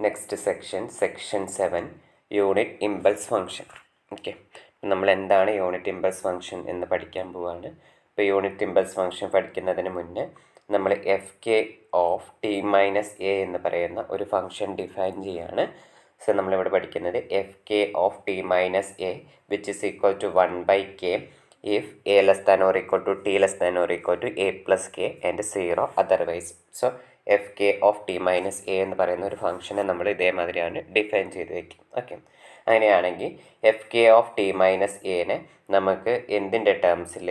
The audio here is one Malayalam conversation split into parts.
Next section 7 unit impulse function. Okay, നമ്മൾ എന്താണ് യൂണിറ്റ് ഇമ്പൾസ് ഫംഗ്ഷൻ എന്ന് പഠിക്കാൻ പോവുകയാണ്. ഇപ്പോൾ യൂണിറ്റ് ഇമ്പൾസ് ഫംഗ്ഷൻ പഠിക്കുന്നതിന് മുന്നേ നമ്മൾ F K of T minus A എന്ന് പറയുന്ന ഒരു ഫംഗ്ഷൻ ഡിഫൈൻ ചെയ്യുകയാണ്. സോ നമ്മളിവിടെ പഠിക്കുന്നത് F K of T minus A which is equal to 1/k if A less than or equal to T less than or equal to A plus K and 0 otherwise. So F K of T minus A എന്ന് പറയുന്ന ഒരു ഫംഗ്ഷനെ നമ്മൾ ഇതേമാതിരിയാണ് ഡിഫൈൻ ചെയ്ത് വയ്ക്കും. ഓക്കെ, അങ്ങനെയാണെങ്കിൽ F K of T minus എനെ നമുക്ക് എന്തിൻ്റെ ടേംസിൽ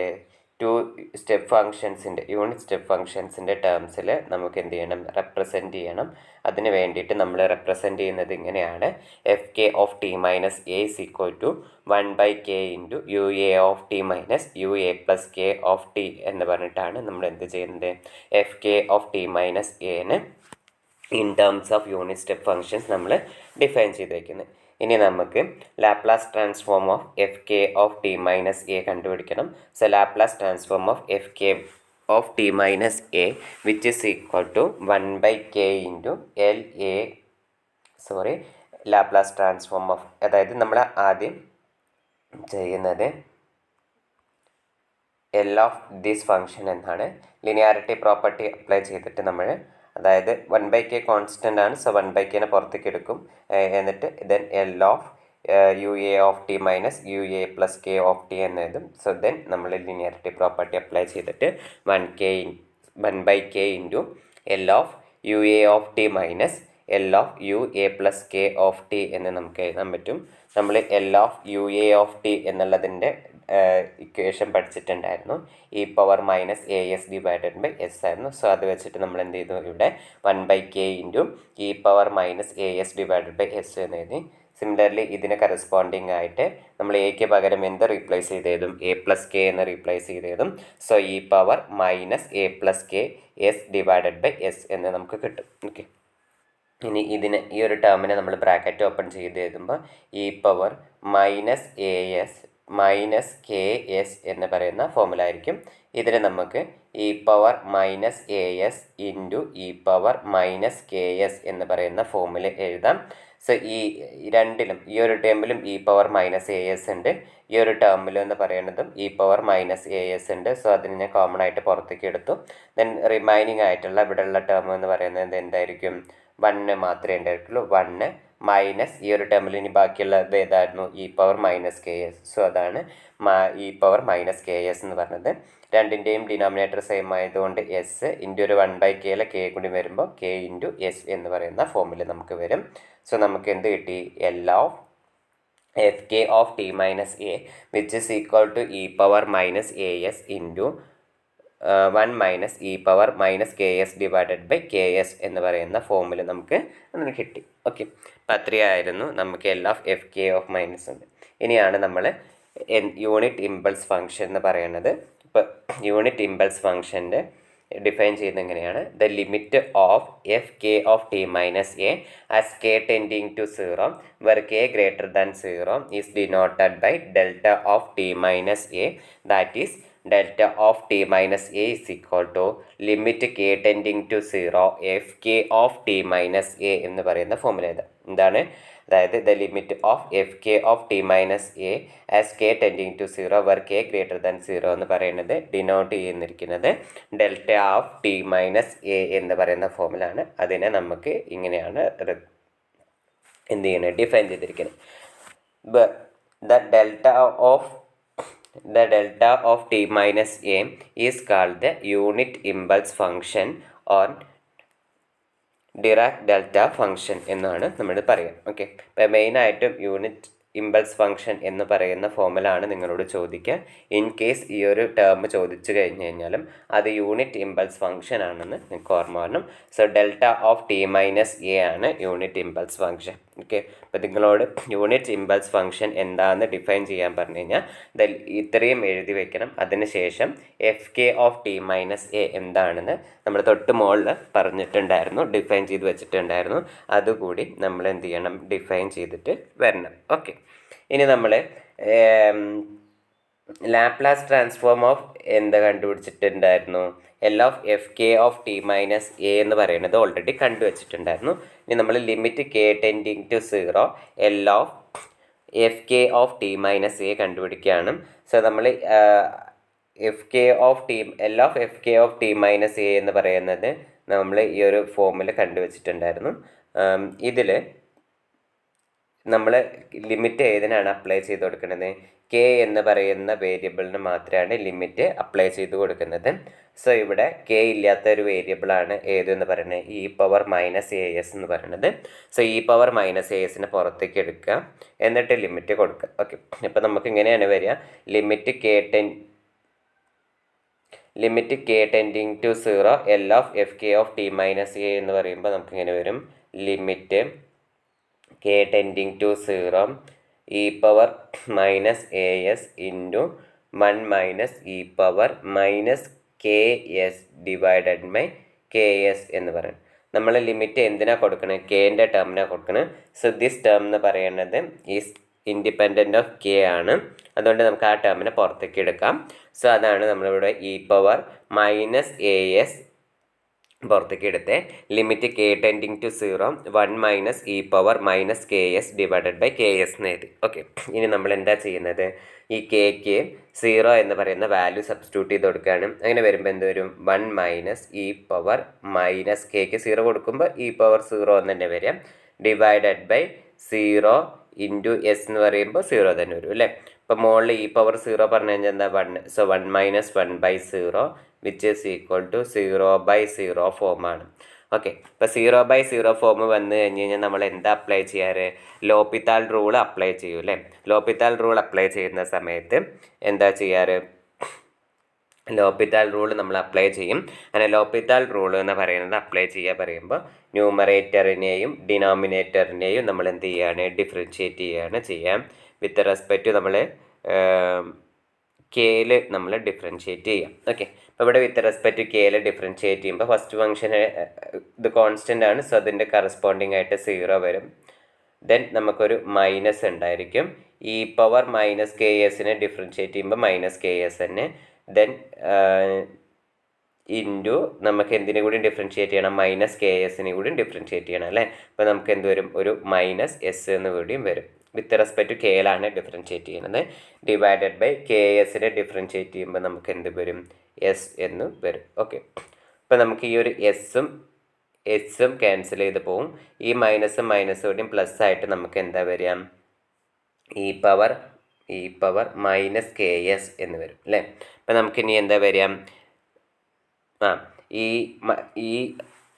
യൂണിറ്റ് സ്റ്റെപ്പ് ഫംഗ്ഷൻസിൻ്റെ ടേംസിൽ നമുക്ക് എന്ത് ചെയ്യണം, റെപ്രസെൻറ്റ് ചെയ്യണം. അതിന് വേണ്ടിയിട്ട് നമ്മൾ റെപ്രസെൻറ്റ് ചെയ്യുന്നത് ഇങ്ങനെയാണ്. F K of T minus A is equal to 1/k into U A of T minus U A plus K of T എന്ന് പറഞ്ഞിട്ടാണ് നമ്മൾ എന്ത് ചെയ്യുന്നത്, F K of T minus എന് in terms of unit step functions നമ്മൾ ഡിഫൈൻ ചെയ്ത് വയ്ക്കുന്നത്. ഇനി നമുക്ക് Laplace transform of F K of T minus A കണ്ടുപിടിക്കണം. So Laplace transform of F K of T minus A which is equal to 1/k into Laplace transform of, അതായത് നമ്മൾ ആദ്യം ചെയ്യുന്നത് എൽ ഓഫ് ദിസ് ഫംഗ്ഷൻ എന്നാണ്. ലിനിയാരിറ്റി പ്രോപ്പർട്ടി അപ്ലൈ ചെയ്തിട്ട് നമ്മൾ, അതായത് 1/k കോൺസ്റ്റൻ്റ് ആണ്. സോ 1/kനെ പുറത്തേക്ക് എടുക്കും. എന്നിട്ട് then L of U A of T minus U A plus K of T എന്ന് എഴുതും. സോ ദെൻ നമ്മൾ ലിനിയാരിറ്റി പ്രോപ്പർട്ടി അപ്ലൈ ചെയ്തിട്ട് 1/k into L of U A of T minus L of U A plus K of T എന്ന് നമുക്ക് എഴുതാൻ പറ്റും. നമ്മൾ L of U A of T എന്നുള്ളതിൻ്റെ ഇക്വേഷൻ പഠിച്ചിട്ടുണ്ടായിരുന്നു. E power minus A S divided by S ആയിരുന്നു. സോ അത് വെച്ചിട്ട് നമ്മൾ എന്ത് ചെയ്തു, ഇവിടെ 1/k into E power minus A S divided by S എന്ന് എഴുതി. സിമിലർലി ഇതിന് കറസ്പോണ്ടിങ് ആയിട്ട് നമ്മൾ എക്ക് പകരം എന്ത് റീപ്ലേസ് ചെയ്തതും എ പ്ലസ് കെ എന്ന് റീപ്ലേസ് ചെയ്തതും. So E power minus A plus K S divided by S എന്ന് നമുക്ക് കിട്ടും. ഓക്കെ, ഇനി ഈ ഒരു ടേമിനെ നമ്മൾ ബ്രാക്കറ്റ് ഓപ്പൺ ചെയ്ത് എഴുതുമ്പോൾ E power minus A S minus K S എന്ന് പറയുന്ന ഫോമുല ആയിരിക്കും. ഇതിന് നമുക്ക് E power minus A S into E power minus K S എന്ന് പറയുന്ന ഫോമുല എഴുതാം. സോ ഈ രണ്ടിലും, ഈ ഒരു ടേമിലും E power minus A S ഉണ്ട്, ഈ ഒരു ടേമിലും എന്ന് പറയുന്നതും E power minus A S ഉണ്ട്. സോ അതിന് ഞാൻ കോമൺ ആയിട്ട് പുറത്തേക്ക് എടുത്തു. ദെൻ റിമൈനിങ് ആയിട്ടുള്ള ഇവിടെയുള്ള ടേം എന്ന് പറയുന്നത് എന്തായിരിക്കും, 1 മാത്രമേ ഉണ്ടായിരിക്കുള്ളൂ. 1 മൈനസ് ഈ ഒരു ടേമിൽ ഇനി ബാക്കിയുള്ളത് ഏതായിരുന്നു, E power minus K S. So അതാണ് E power minus K S എന്ന് പറഞ്ഞത്. രണ്ടിൻ്റെയും ഡിനോമിനേറ്റർ സെയിം ആയതുകൊണ്ട് എസ് ഇൻറ്റു ഒരു 1/kയിലെ കെ കൂടി വരുമ്പോൾ കെ ഇൻറ്റു എസ് എന്ന് പറയുന്ന ഫോമിൽ നമുക്ക് വരും. സോ നമുക്ക് എന്ത് കിട്ടി, L of F K of T minus A which is equal to E power minus A S into 1 minus E power minus K S divided by K S എന്ന് പറയുന്ന ഫോമിൽ നമുക്ക് അതിന് കിട്ടി. ഓക്കെ, അപ്പം അത്രയായിരുന്നു നമുക്ക് L of F K of minus ഉണ്ട്. ഇനിയാണ് നമ്മൾ യൂണിറ്റ് ഇമ്പൾസ് ഫംഗ്ഷൻ എന്ന് പറയുന്നത്. ഇപ്പോൾ യൂണിറ്റ് ഇമ്പൾസ് ഫംഗ്ഷൻ്റെ ഡിഫൈൻ ചെയ്യുന്നത് എങ്ങനെയാണ്, the limit of F K of T minus A as K tending to 0 where K greater than 0 is denoted by delta of T minus A, that is delta of T minus A is equal to limit K tending to 0 F K of T minus A എന്ന് പറയുന്ന ഫോമുല എന്താണ്, അതായത് the limit of F K of T minus A as K tending to 0 where K greater than 0 എന്ന് പറയുന്നത് ഡിനോട്ട് ചെയ്യുന്നിരിക്കുന്നത് delta of T minus A എന്ന് പറയുന്ന ഫോമിലാണ്. അതിനെ നമുക്ക് ഇങ്ങനെയാണ് എന്ത് ചെയ്യുന്നത്, ഡിഫൈൻ ചെയ്തിരിക്കുന്നത്. The delta of t minus a is called the unit impulse function or Dirac delta function എന്നാണ് നമ്മൾ പറയുക. ഓക്കെ, ഇപ്പോൾ മെയിനായിട്ടും യൂണിറ്റ് ഇമ്പൾസ് ഫംഗ്ഷൻ എന്ന് പറയുന്ന ഫോമിലാണ് നിങ്ങളോട് ചോദിക്കുക. ഇൻ കേസ് ഈ ഒരു ടേം ചോദിച്ചു കഴിഞ്ഞ് കഴിഞ്ഞാലും അത് യൂണിറ്റ് ഇമ്പൾസ് ഫംഗ്ഷൻ ആണെന്ന് നിങ്ങൾക്ക് ഓർമ്മ വരണം. So delta of T minus A ആണ് യൂണിറ്റ് ഇമ്പൾസ് ഫംഗ്ഷൻ. ഓക്കെ, അപ്പോൾ നിങ്ങളോട് യൂണിറ്റ് ഇമ്പൾസ് ഫംഗ്ഷൻ എന്താണെന്ന് ഡിഫൈൻ ചെയ്യാൻ പറഞ്ഞു കഴിഞ്ഞാൽ ഇത്രയും എഴുതി വെക്കണം. അതിനുശേഷം F K of T minus A എന്താണെന്ന് നമ്മൾ തൊട്ട് മുകളിൽ പറഞ്ഞിട്ടുണ്ടായിരുന്നു, ഡിഫൈൻ ചെയ്ത് വെച്ചിട്ടുണ്ടായിരുന്നു. അതുകൂടി നമ്മൾ എന്ത് ചെയ്യണം, ഡിഫൈൻ ചെയ്തിട്ട് വരണം. ഓക്കെ, ഇനി നമ്മൾ ലാപ്ലാസ് ട്രാൻസ്ഫോം ഓഫ് എന്താ കണ്ടുപിടിച്ചിട്ടുണ്ടായിരുന്നു, L of F K of T minus A എന്ന് പറയുന്നത് ഓൾറെഡി കണ്ടുവച്ചിട്ടുണ്ടായിരുന്നു. ഇനി നമ്മൾ limit K tending to 0 L of F K of T minus A കണ്ടുപിടിക്കുകയാണ്. സോ നമ്മൾ F K of T L of F K of T minus A എന്ന് പറയുന്നത് നമ്മൾ ഈ ഒരു ഫോമിൽ കണ്ടുവച്ചിട്ടുണ്ടായിരുന്നു. ഇതിൽ നമ്മൾ ലിമിറ്റ് ഏതിനാണ് അപ്ലൈ ചെയ്ത് കൊടുക്കുന്നത്? കെ എന്ന് പറയുന്ന വേരിയബിളിന് മാത്രമാണ് ലിമിറ്റ് അപ്ലൈ ചെയ്ത് കൊടുക്കുന്നത്. സോ ഇവിടെ കെ ഇല്ലാത്ത ഒരു വേരിയബിളാണ് ഏതെന്ന് പറയുന്നത് E power minus A S എന്ന് പറയുന്നത്. So E power minus A എസിനെ പുറത്തേക്ക് എടുക്കുക, എന്നിട്ട് ലിമിറ്റ് കൊടുക്കുക. ഓക്കെ, അപ്പോൾ നമുക്ക് ഇങ്ങനെയാണ് വരിക. Limit K tending to 0 L of F K of T minus A എന്ന് പറയുമ്പോൾ നമുക്ക് ഇങ്ങനെ വരും. Limit K tending to 0 E power minus A S into 1 minus E power minus K S divided by K S എന്ന് പറയും. നമ്മൾ ലിമിറ്റ് എന്തിനാണ് കൊടുക്കുന്നത്? കെൻ്റെ ടേമിനാണ് കൊടുക്കുന്നത്. സോ ദിസ് ടേം എന്ന് പറയുന്നത് ഈസ് ഇൻഡിപെൻഡൻ്റ് ഓഫ് കെ ആണ്. അതുകൊണ്ട് നമുക്ക് ആ ടേമിനെ പുറത്തേക്ക് എടുക്കാം. സോ അതാണ് നമ്മളിവിടെ E power minus A S പുറത്തേക്ക് എടുത്ത് limit K tending to 0 1 minus E power minus K S divided by K S എന്ന് എഴുതി. ഓക്കെ, ഇനി നമ്മൾ എന്താ ചെയ്യുന്നത്? ഈ കെക്ക് 0 എന്ന് പറയുന്ന വാല്യൂ സബ്സ്റ്റിറ്റ്യൂട്ട് ചെയ്ത് കൊടുക്കുകയാണ്. അങ്ങനെ വരുമ്പോൾ എന്ത് വരും? 1 മൈനസ് ഇ പവർ മൈനസ് കെക്ക് 0 കൊടുക്കുമ്പോൾ ഇ പവർ 0 എന്ന് തന്നെ വരിക, ഡിവൈഡഡ് ബൈ 0 ഇൻറ്റു എസ് എന്ന് പറയുമ്പോൾ 0 തന്നെ വരും അല്ലേ. ഇപ്പോൾ മുകളിൽ ഇ പവർ 0 പറഞ്ഞു കഴിഞ്ഞാൽ എന്താ? 1. So 1 minus 1 by 0 which is equal to 0/0 ഫോമാണ്. ഓക്കെ, ഇപ്പോൾ 0/0 ഫോം വന്നു കഴിഞ്ഞ് കഴിഞ്ഞാൽ നമ്മൾ എന്താ അപ്ലൈ ചെയ്യാറ്? ലോപ്പിത്താൽ റൂൾ അപ്ലൈ ചെയ്യും അല്ലേ. ലോപ്പിത്താൽ റൂൾ അപ്ലൈ ചെയ്യുന്ന സമയത്ത് എന്താ ചെയ്യാറ്? ലോപ്പിത്താൽ റൂൾ നമ്മൾ അപ്ലൈ ചെയ്യും. അങ്ങനെ ലോപ്പിത്താൽ റൂൾ എന്ന് പറയുന്നത് അപ്ലൈ ചെയ്യുക പറയുമ്പോൾ ന്യൂമറേറ്ററിനെയും ഡിനോമിനേറ്ററിനെയും നമ്മൾ എന്ത് ചെയ്യുകയാണ്? ഡിഫറൻഷ്യേറ്റ് ചെയ്യാം. വിത്ത് റെസ്പെക്റ്റ് ടു നമ്മൾ കെയിൽ നമ്മൾ ഡിഫറൻഷ്യേറ്റ് ചെയ്യാം. ഓക്കെ, അപ്പോൾ ഇവിടെ വിത്ത് റെസ്പെക്റ്റ് ടു കെയിൽ ഡിഫറൻഷ്യേറ്റ് ചെയ്യുമ്പോൾ ഫസ്റ്റ് ഫംഗ്ഷൻ ഇത് കോൺസ്റ്റൻ്റ് ആണ്. സോ അതിൻ്റെ കറസ്പോണ്ടിങ് ആയിട്ട് 0 വരും. ദെൻ നമുക്കൊരു മൈനസ് ഉണ്ടായിരിക്കും. ഇ പവർ മൈനസ് കെ എസിനെ ഡിഫറൻഷ്യേറ്റ് ചെയ്യുമ്പോൾ മൈനസ് കെ എസ് തന്നെ. ദെൻ ഇൻറ്റു നമുക്ക് എന്തിനെ കൂടി ഡിഫറൻഷ്യേറ്റ് ചെയ്യണം? മൈനസ് കെ എസിനെ കൂടി ഡിഫറൻഷ്യേറ്റ് ചെയ്യണം അല്ലേ. അപ്പോൾ നമുക്ക് എന്ത് വരും? ഒരു മൈനസ് എസ് എന്ന് കൂടിയും വരും. വിത്ത് റെസ്പെക്റ്റ് ടു കെയിലാണ് ഡിഫറൻഷ്യേറ്റ് ചെയ്യുന്നത്. ഡിവൈഡഡ് ബൈ കെ എസിനെ ഡിഫറൻഷ്യേറ്റ് ചെയ്യുമ്പോൾ നമുക്ക് എന്ത് വരും? എസ് എന്ന് വരും. ഓക്കെ, അപ്പോൾ നമുക്ക് ഈ ഒരു എസ്സും ക്യാൻസൽ ചെയ്ത് പോവും. ഈ മൈനസും കൂടിയും പ്ലസ് ആയിട്ട് നമുക്ക് എന്താ വരിക? E power minus K S എന്ന് വരും അല്ലേ. അപ്പോൾ നമുക്കിനി എന്താ വരിക?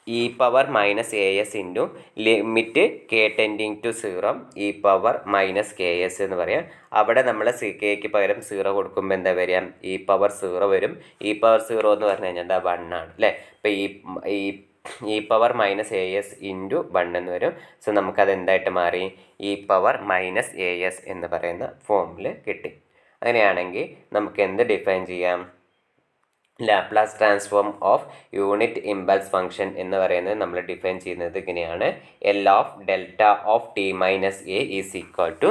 E power minus A S into limit K tending to 0 E power minus K S എന്ന് പറയാം. അവിടെ നമ്മൾ കെക്ക് പകരം 0 കൊടുക്കുമ്പോൾ എന്താ വരിക? ഇ പവർ 0 വരും. ഇ പവർ 0 എന്ന് പറഞ്ഞു കഴിഞ്ഞാൽ എന്താ? 1 ആണ് അല്ലേ. അപ്പോൾ E power minus A S into 1 എന്ന് വരും. സോ നമുക്കത് എന്തായിട്ട് മാറി? E power minus A S എന്ന് പറയുന്ന ഫോമിൽ കിട്ടി. അങ്ങനെയാണെങ്കിൽ നമുക്ക് എന്ത് ഡിഫൈൻ ചെയ്യാം? Laplace transform of unit impulse function എന്ന് പറയുന്നത് നമ്മൾ ഡിഫൈൻ ചെയ്യുന്നത് ഇങ്ങനെയാണ്. L of delta of T minus A is equal to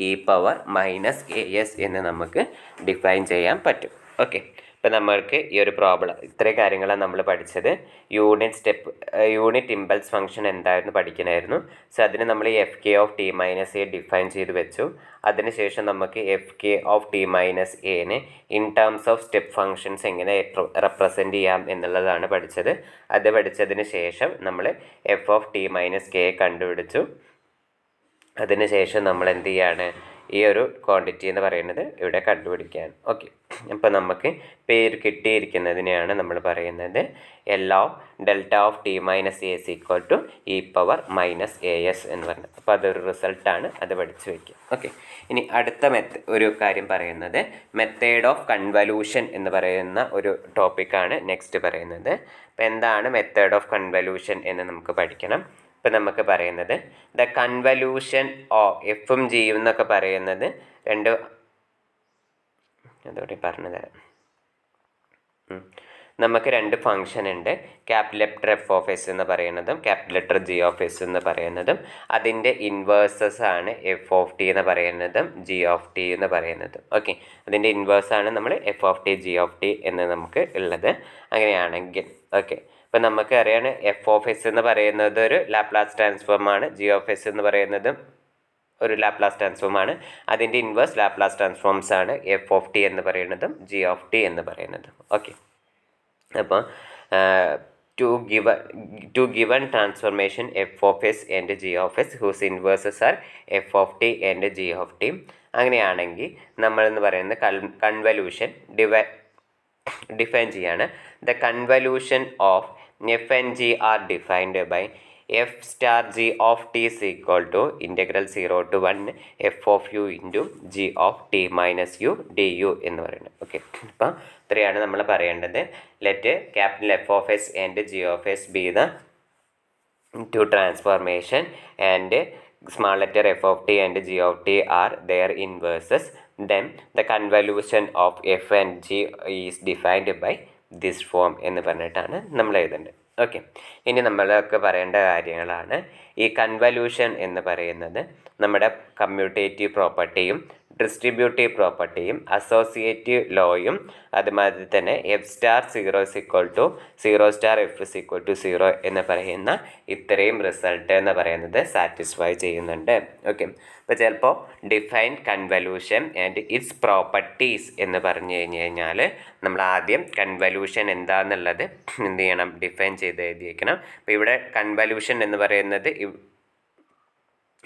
E power minus A S എന്ന് നമുക്ക് ഡിഫൈൻ ചെയ്യാൻ പറ്റും. ഓക്കെ, ഇപ്പോൾ നമ്മൾക്ക് ഈ ഒരു പ്രോബ്ലം ഇത്രയും കാര്യങ്ങളാണ് നമ്മൾ പഠിച്ചത്. യൂണിറ്റ് ഇമ്പൾസ് ഫംഗ്ഷൻ എന്തായിരുന്നു പഠിക്കണമായിരുന്നു. സോ അതിന് നമ്മൾ ഈ F K of T minus A define ചെയ്ത് വെച്ചു. അതിനുശേഷം നമുക്ക് F K of T minus എനെ in terms of step functions എങ്ങനെ റെപ്രസെൻറ്റ് ചെയ്യാം എന്നുള്ളതാണ് പഠിച്ചത്. അത് പഠിച്ചതിന് ശേഷം നമ്മൾ F of T minus K കണ്ടുപിടിച്ചു. അതിനുശേഷം നമ്മൾ എന്ത് ചെയ്യാണ്? ഈ ഒരു ക്വാണ്ടിറ്റി എന്ന് പറയുന്നത് ഇവിടെ കണ്ടുപിടിക്കാൻ. ഓക്കെ, അപ്പോൾ നമുക്ക് പേര് കിട്ടിയിരിക്കുന്നതിനെയാണ് നമ്മൾ പറയുന്നത് L of delta of T minus A is equal to E power minus A S എന്ന് പറയുന്നത്. അപ്പോൾ അതൊരു റിസൾട്ടാണ്, അത് പഠിച്ചു വയ്ക്കുക. ഓക്കെ, ഇനി അടുത്ത ഒരു കാര്യം പറയുന്നത് മെത്തേഡ് ഓഫ് കൺവല്യൂഷൻ എന്ന് പറയുന്ന ഒരു ടോപ്പിക്കാണ് നെക്സ്റ്റ് പറയുന്നത്. അപ്പോൾ എന്താണ് മെത്തേഡ് ഓഫ് കൺവല്യൂഷൻ എന്ന് നമുക്ക് പഠിക്കണം. ഇപ്പം നമുക്ക് പറയുന്നത് ദ കൺവല്യൂഷൻ ഓഫ് എഫും ജിയും എന്നൊക്കെ പറയുന്നത് അതോടെ പറഞ്ഞു തരാം. നമുക്ക് രണ്ട് ഫംഗ്ഷൻ ഉണ്ട്, capital letter F of S എന്ന് പറയുന്നതും capital letter G of S എന്ന് പറയുന്നതും. അതിൻ്റെ ഇൻവേഴ്സസ് ആണ് എഫ് ഓഫ് ടി എന്ന് പറയുന്നതും ജി ഓഫ് ടി എന്ന് പറയുന്നതും. ഓക്കെ, അതിൻ്റെ ഇൻവേഴ്സാണ് നമ്മൾ F of T G of T എന്ന് നമുക്ക് ഉള്ളത്. അങ്ങനെയാണെങ്കിൽ ഓക്കെ, ഇപ്പം നമുക്ക് അറിയാണ് എഫ് ഓഫ് എസ് എന്ന് പറയുന്നത് ഒരു ലാപ്ലാസ് ട്രാൻസ്ഫോമാണ്, ജി ഓഫ് എസ് എന്ന് പറയുന്നതും ഒരു ലാപ്ലാസ് ട്രാൻസ്ഫോമാണ്. അതിൻ്റെ ഇൻവേഴ്സ് ലാപ്ലാസ് ട്രാൻസ്ഫോംസ് ആണ് എഫ് ഓഫ് ടി എന്ന് പറയുന്നതും ജി ഓഫ് ടി എന്ന് പറയുന്നതും. ഓക്കെ, അപ്പോൾ two given transformation F of S and G of S whose inverses are F of T and G of T. അങ്ങനെയാണെങ്കിൽ നമ്മളെന്ന് പറയുന്നത് കൺവല്യൂഷൻ ഡിഫൈൻ ചെയ്യാണ്. The convolution of F and G are defined by F star G of T is equal to integral 0 to 1 F of U into G of T minus U D U എന്ന് പറയുന്നത്. ഓക്കെ, അപ്പം ഇത്രയാണ് നമ്മൾ പറയേണ്ടത്. Let capital F of S and G of S be the two transformation and small letter f of t and g of t are their inverses. Then the convolution of f and g is defined by this form എന്ന് പറഞ്ഞിട്ടാണ് നമ്മൾ എഴുതേണ്ടത്. ഓക്കെ, ഇനി നമ്മളൊക്കെ പറയേണ്ട കാര്യങ്ങളാണ്. ഈ കൺവല്യൂഷൻ എന്ന് പറയുന്നത് നമ്മുടെ കമ്മ്യൂട്ടേറ്റീവ് പ്രോപ്പർട്ടിയും ഡിസ്ട്രിബ്യൂട്ടീവ് പ്രോപ്പർട്ടിയും അസോസിയേറ്റീവ് ലോയും അതുമാതിരി തന്നെ F star 0 is equal to 0 star F is equal to 0 എന്ന് പറയുന്ന ഇത്രയും റിസൾട്ട് എന്ന് പറയുന്നത് സാറ്റിസ്ഫൈ ചെയ്യുന്നുണ്ട്. ഓക്കെ, അപ്പോൾ ചിലപ്പോൾ define convolution and it's properties എന്ന് പറഞ്ഞു കഴിഞ്ഞാൽ നമ്മൾ ആദ്യം കൺവല്യൂഷൻ എന്താണെന്നുള്ളത് എന്ത് ചെയ്യണം, ഡിഫൈൻ ചെയ്ത് എഴുതിയിരിക്കണം. അപ്പോൾ ഇവിടെ കൺവല്യൂഷൻ എന്ന് പറയുന്നത്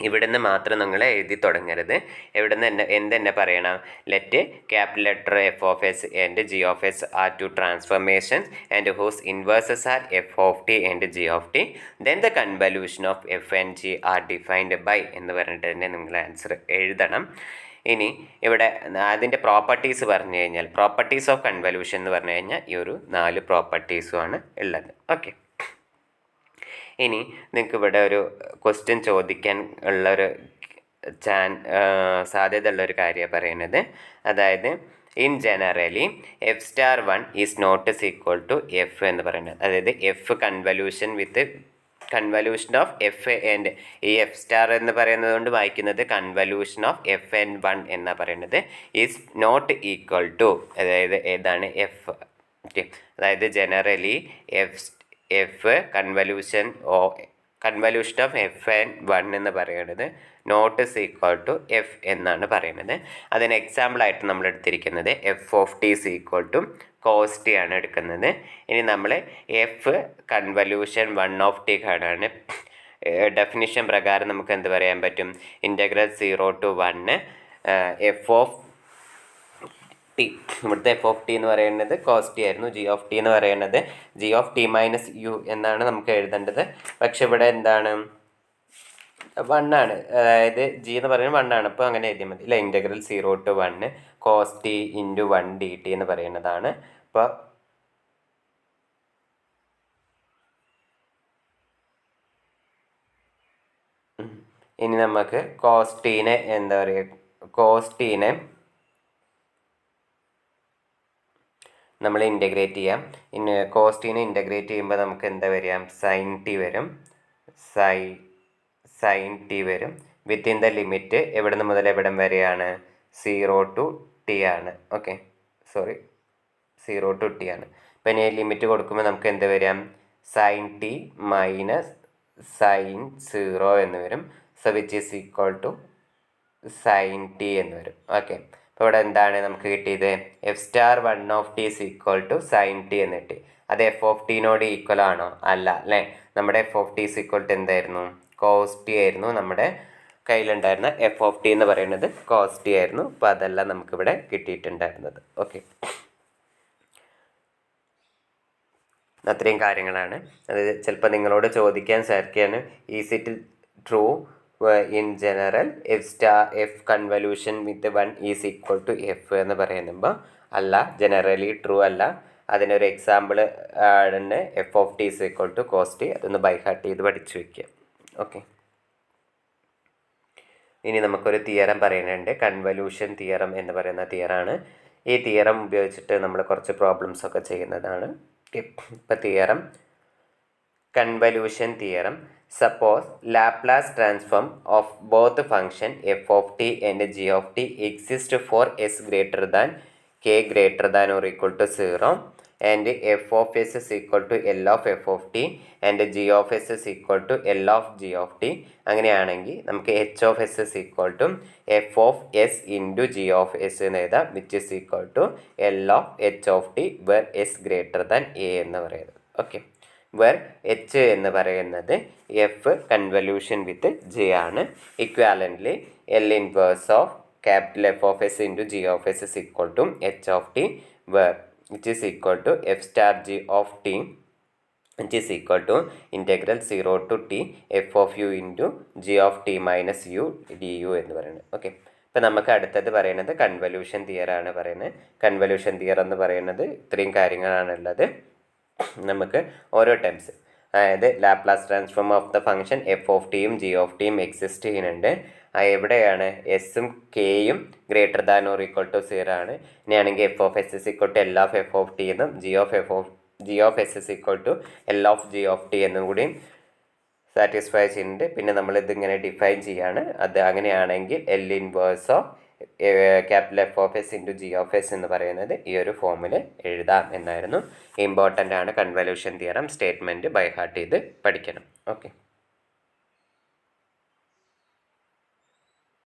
ഇവിടുന്ന് മാത്രം നിങ്ങൾ എഴുതി തുടങ്ങരുത്. ഇവിടുന്ന് എന്തെന്നെ പറയണം, let capital letter F of S and G of S are two transformations and whose inverses are F of T and G of T. Then the convolution of F and G are defined by എന്ന് പറഞ്ഞിട്ട് തന്നെ നിങ്ങൾ ആൻസർ എഴുതണം. ഇനി ഇവിടെ അതിൻ്റെ പ്രോപ്പർട്ടീസ് പറഞ്ഞു കഴിഞ്ഞാൽ പ്രോപ്പർട്ടീസ് ഓഫ് കൺവല്യൂഷൻ എന്ന് പറഞ്ഞു കഴിഞ്ഞാൽ ഈ ഒരു 4 പ്രോപ്പർട്ടീസുമാണ് ഉള്ളത്. ഓക്കെ, ഇനി നിങ്ങൾക്ക് ഇവിടെ ഒരു ക്വസ്റ്റ്യൻ ചോദിക്കാൻ ഉള്ളൊരു സാധ്യത ഉള്ളൊരു കാര്യമാണ് പറയുന്നത്. അതായത് in generally F star 1 is not is equal to F എന്ന് പറയുന്നത്. അതായത് F convolution with convolution of F and ഈ എഫ് സ്റ്റാർ എന്ന് പറയുന്നത് കൊണ്ട് വായിക്കുന്നത് കൺവല്യൂഷൻ ഓഫ് എഫ് ആൻഡ് 1 എന്നാണ് പറയുന്നത് ഈസ് നോട്ട് ഈക്വൽ ടു, അതായത് ഏതാണ് എഫ്. ഓക്കെ, അതായത് generally F convolution of F and 1 എന്ന് പറയുന്നത് not is equal to F എന്നാണ് പറയുന്നത്. അതിന് എക്സാമ്പിളായിട്ട് നമ്മൾ എടുത്തിരിക്കുന്നത് F of T is equal to cos T ആണ് എടുക്കുന്നത്. ഇനി നമ്മൾ എഫ് കൺവല്യൂഷൻ 1 ഓഫ് ടി കാണാണ്. ഡെഫിനിഷൻ പ്രകാരം നമുക്ക് എന്ത് പറയാൻ പറ്റും, integral 0 to 1 F of T. ഇവിടുത്തെ എഫ് ഓഫ് ടി എന്ന് പറയുന്നത് കോസ് ടി ആയിരുന്നു. ജി ഓഫ് ടി എന്ന് പറയുന്നത് G of T minus U എന്നാണ് നമുക്ക് എഴുതേണ്ടത്. പക്ഷെ ഇവിടെ എന്താണ് 1 ആണ്, അതായത് ജി എന്ന് പറയുന്നത് 1 ആണ്. അപ്പോൾ അങ്ങനെ എഴുതിയാൽ മതി. ഇല്ല, integral 0 to 1 cos T into 1 D T എന്ന് പറയുന്നതാണ്. അപ്പോൾ ഇനി നമുക്ക് കോസ് ടീനെ എന്താ പറയുക, കോസ് ടീനെ നമ്മൾ ഇൻ്റഗ്രേറ്റ് ചെയ്യാം. കോസ് ടീനെ ഇൻ്റഗ്രേറ്റ് ചെയ്യുമ്പോൾ നമുക്ക് എന്താ വരിക, സൈൻ ടി വരും. സൈൻ ടി വരും വിത്തിൻ ദ ലിമിറ്റ് എവിടെ നിന്ന് മുതൽ എവിടം വരെയാണ്, 0 to t ആണ്. ഓക്കെ, 0 to t ആണ്. അപ്പം ഇനി ലിമിറ്റ് കൊടുക്കുമ്പോൾ നമുക്ക് എന്ത് വരാം, സൈൻ ടി മൈനസ് സൈൻ 0 എന്ന് വരും. So which is equal to sine T എന്ന് വരും. ഓക്കെ, അപ്പോൾ ഇവിടെ എന്താണ് നമുക്ക് കിട്ടിയത്, F star 1 of T is equal to sine T എന്ന് കിട്ടി. അത് എഫ് ഓഫ് ടീനോട് ഈക്വൽ ആണോ, അല്ല അല്ലേ. നമ്മുടെ F of T is equal to എന്തായിരുന്നു, കോസ് ടി ആയിരുന്നു. നമ്മുടെ കയ്യിലുണ്ടായിരുന്ന എഫ് ഓഫ് ടി എന്ന് പറയുന്നത് കോസ് ടി ആയിരുന്നു. അപ്പോൾ അതെല്ലാം നമുക്കിവിടെ കിട്ടിയിട്ടുണ്ടായിരുന്നത്. ഓക്കെ, അത്രയും കാര്യങ്ങളാണ്. അത് ചിലപ്പോൾ നിങ്ങളോട് ചോദിക്കാൻ സാധിക്കുകയാണ്, is it true in general F convolution with 1 is equal to F എന്ന് പറയുമ്പോൾ അല്ല, ജനറലി ട്രൂ അല്ല. അതിനൊരു എക്സാമ്പിൾ ആണ് F of T is equal to cos T. അതൊന്ന് ബൈ ഹാർട്ട് ചെയ്ത് പഠിച്ചു വയ്ക്കുക. ഓക്കെ, ഇനി നമുക്കൊരു തിയറം പറയുന്നുണ്ട്, കൺവല്യൂഷൻ തിയറം എന്ന് പറയുന്ന തിയറാണ്. ഈ തിയറം ഉപയോഗിച്ചിട്ട് നമ്മൾ കുറച്ച് പ്രോബ്ലംസ് ഒക്കെ ചെയ്യുന്നതാണ്. ഇപ്പോൾ theorem, convolution theorem. Suppose Laplace transform of both function f of t and g of t exist for s greater than k greater than or equal to 0 and f of s is equal to L of f of t and g of s is equal to L of g of t. അങ്ങനെയാണെങ്കിൽ നമുക്ക് h of s is equal to f of s into g of s എന്ന് എഴുതാം, which is equal to L of h of t where s greater than a എന്ന് പറയുന്നത്. ഓക്കെ, വേർ എച്ച് എന്ന് പറയുന്നത് എഫ് കൺവല്യൂഷൻ വിത്ത് ജെ ആണ്. Equivalently L inverse of capital F of S into G of S is equal to H of T where which is equal to F star G of T which is equal to integral 0 to t F of U into G of T minus U D U എന്ന് പറയുന്നത്. ഓക്കെ, ഇപ്പം നമുക്ക് അടുത്തത് പറയുന്നത് കൺവല്യൂഷൻ തിയറാണ് പറയുന്നത്. കൺവല്യൂഷൻ തിയർ എന്ന് പറയുന്നത് ഇത്രയും കാര്യങ്ങളാണുള്ളത്. നമുക്ക് ഓരോ ടേംസ്, അതായത് Laplace transform of the function F of ടിയും ജി ഓഫ് ടിയും എക്സിസ്റ്റ് ചെയ്യുന്നുണ്ട്. എവിടെയാണ് എസും കെയും greater than or equal to 0 ആണ്. ഇനിയാണെങ്കിൽ F of S is equal to L of F of T എന്നും G of S is equal to L of G of T എന്നും കൂടിയും സാറ്റിസ്ഫൈ ചെയ്യുന്നുണ്ട്. പിന്നെ നമ്മളിതിങ്ങനെ ഡിഫൈൻ ചെയ്യാണ്. അത് അങ്ങനെയാണെങ്കിൽ L inverse of capital F of S into G of S എന്ന് പറയുന്നത് ഈ ഒരു ഫോമിൽ എഴുതാം എന്നായിരുന്നു. ഇമ്പോർട്ടൻ്റ് ആണ് convolution theorem. Statement by heart ചെയ്ത് പഠിക്കണം. ഓക്കെ.